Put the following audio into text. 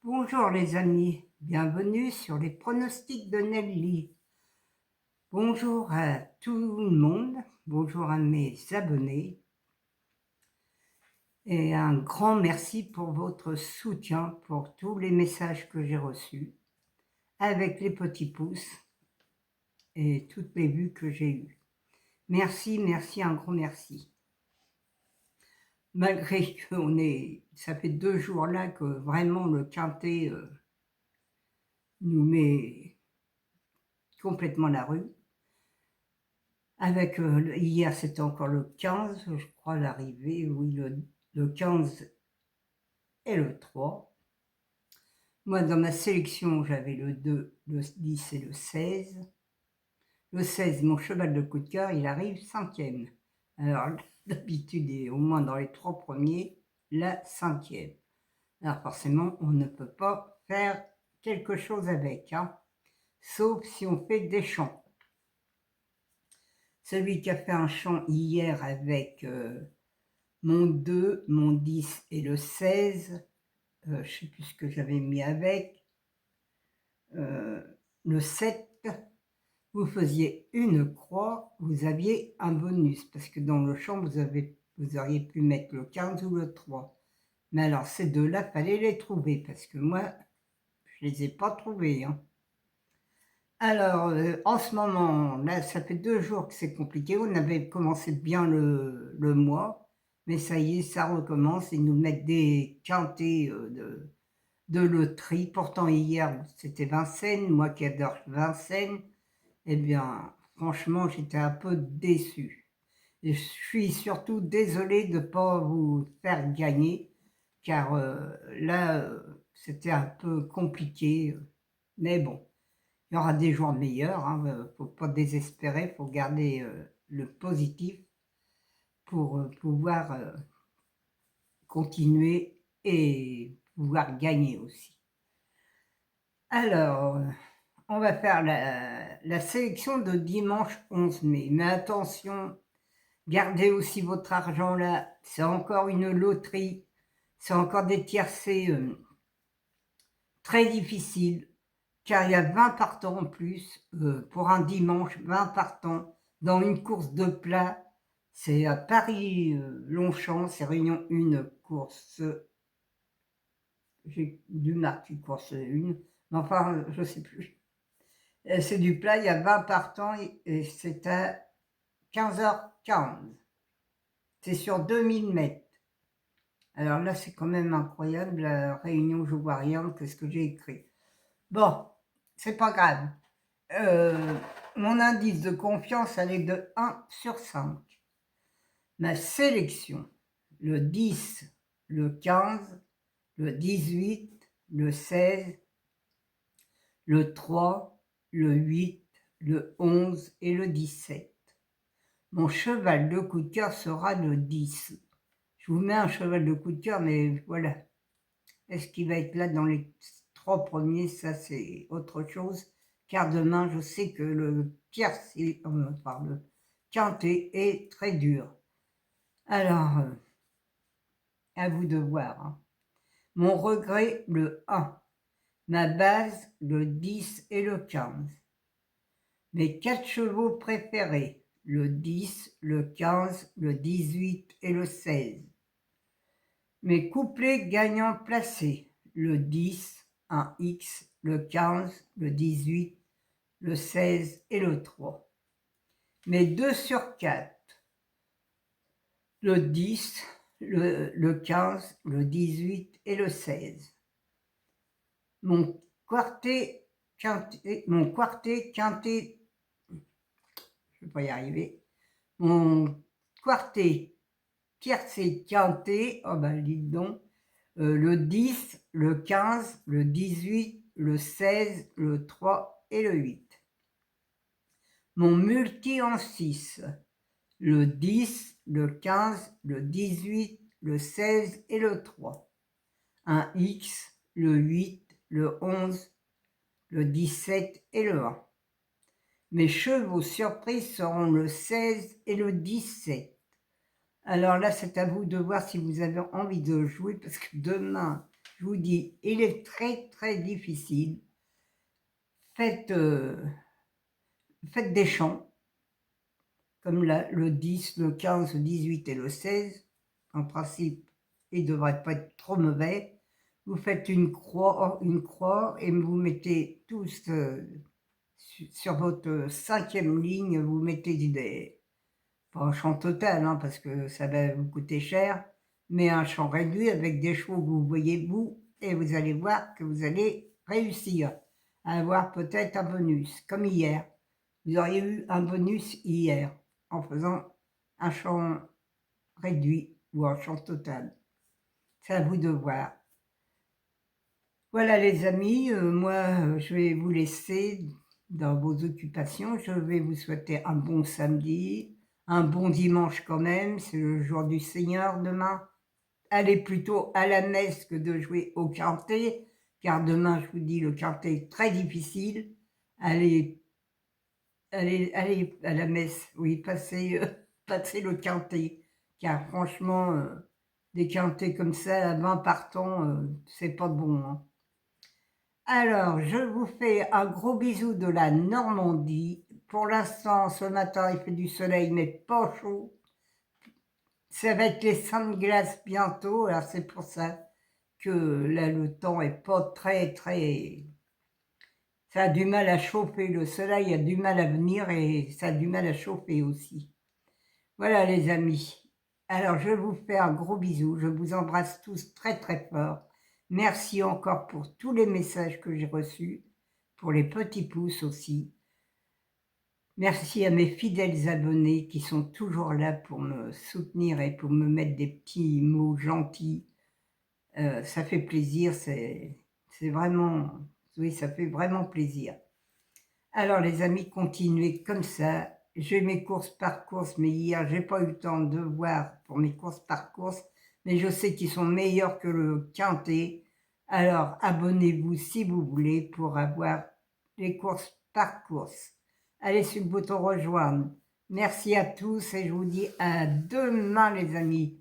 Bonjour les amis, bienvenue sur les pronostics de Nelly. Bonjour à tout le monde, bonjour à mes abonnés et un grand merci pour votre soutien, pour tous les messages que j'ai reçus, avec les petits pouces et toutes les vues que j'ai eues. Merci, merci, un grand merci. Malgré ça fait 2 jours là que vraiment le quintet nous met complètement la rue. Avec, hier, c'était encore le 15, je crois, l'arrivée, oui, le 15 et le 3. Moi, dans ma sélection, j'avais le 2, le 10 et le 16. Le 16, mon cheval de coup de cœur, il arrive 5e. Alors, d'habitude, il est au moins dans les 3 premiers, la 5e. Alors, forcément, on ne peut pas faire quelque chose avec, hein, sauf si on fait des champs. Celui qui a fait un champ hier avec mon 2, mon 10 et le 16, je ne sais plus ce que j'avais mis avec, le 7, vous faisiez une croix, vous aviez un bonus, parce que dans le champ, vous auriez pu mettre le 15 ou le 3. Mais alors, ces deux-là, fallait les trouver, parce que moi, je ne les ai pas trouvés, hein. Alors, en ce moment, là, ça fait 2 jours que c'est compliqué. On avait commencé bien le mois, mais ça y est, ça recommence. Ils nous mettent des quintets de loterie. Pourtant, hier, c'était Vincennes. Moi qui adore Vincennes, eh bien, franchement, j'étais un peu déçue. Et je suis surtout désolée de ne pas vous faire gagner, car là, c'était un peu compliqué. Mais bon. Il y aura des jours meilleurs, hein, faut pas désespérer, faut garder le positif pour pouvoir continuer et pouvoir gagner aussi. Alors, on va faire la sélection de dimanche 11 mai. Mais attention, gardez aussi votre argent là, c'est encore une loterie, c'est encore des tiercés très difficiles. Car il y a 20 partants en plus, pour un dimanche, 20 partants dans une course de plat. C'est à Paris-Longchamp, c'est Réunion 1, course, j'ai dû marquer course 1, mais enfin, je ne sais plus. C'est du plat, il y a 20 partants et c'est à 15h15. C'est sur 2000 mètres. Alors là, c'est quand même incroyable, la Réunion, je vois rien, qu'est-ce que j'ai écrit. Bon, c'est pas grave. Mon indice de confiance, elle est de 1 sur 5. Ma sélection, le 10, le 15, le 18, le 16, le 3, le 8, le 11 et le 17. Mon cheval de coup de cœur sera le 10. Je vous mets un cheval de coup de cœur, mais voilà. Est-ce qu'il va être là dans les 3 premiers? Ça, c'est autre chose. Car demain, je sais que le tiercé, le quintet est très dur. Alors, à vous de voir, hein. Mon regret, le 1. Ma base, le 10 et le 15. Mes 4 chevaux préférés, le 10, le 15, le 18 et le 16. Mes couplets gagnants placés, le 10, un X, le 15, le 18, le 16 et le 3. Mes 2 sur 4, le 10, le 15, le 18 et le 16. Mon quartet quintet, je ne vais pas y arriver, mon quartet tiercé quintet, oh ben dites donc, le 10, le 15, le 18, le 16, le 3 et le 8. Mon multi en 6, le 10, le 15, le 18, le 16 et le 3. Un X, le 8, le 11, le 17 et le 1. Mes chevaux surprises seront le 16 et le 17. Alors là, c'est à vous de voir si vous avez envie de jouer, parce que demain, je vous dis, il est très très difficile. Faites, faites des chants, comme le 10, le 15, le 18 et le 16. En principe, il ne devrait pas être trop mauvais. Vous faites une croix et vous mettez tous sur votre 5e ligne, vous mettez pas un chant total, hein, parce que ça va vous coûter cher, mais un chant réduit avec des chevaux que vous voyez vous, et vous allez voir que vous allez réussir à avoir peut-être un bonus, comme hier. Vous auriez eu un bonus hier en faisant un chant réduit ou un chant total. C'est à vous de voir. Voilà les amis, moi je vais vous laisser dans vos occupations. Je vais vous souhaiter un bon samedi, un bon dimanche quand même, c'est le jour du Seigneur demain. Allez plutôt à la messe que de jouer au quintet, car demain, je vous dis, le quintet est très difficile. Allez à la messe, oui, passez le quintet, car franchement, des quintets comme ça, à 20 partants, c'est pas bon, hein. Alors, je vous fais un gros bisou de la Normandie. Pour l'instant, ce matin, il fait du soleil, mais pas chaud. Ça va être les Saintes Glaces bientôt, alors c'est pour ça que là, le temps est pas très, très... Ça a du mal à chauffer, le soleil a du mal à venir et ça a du mal à chauffer aussi. Voilà les amis. Alors, je vous fais un gros bisou, je vous embrasse tous très, très fort. Merci encore pour tous les messages que j'ai reçus, pour les petits pouces aussi. Merci à mes fidèles abonnés qui sont toujours là pour me soutenir et pour me mettre des petits mots gentils. Ça fait plaisir, c'est vraiment... Oui, ça fait vraiment plaisir. Alors les amis, continuez comme ça. J'ai mes courses par course, mais hier, j'ai pas eu le temps de voir pour mes courses par course, mais je sais qu'ils sont meilleurs que le quintet. Alors abonnez-vous si vous voulez pour avoir les courses par course. Allez sur le bouton rejoindre. Merci à tous et je vous dis à demain les amis.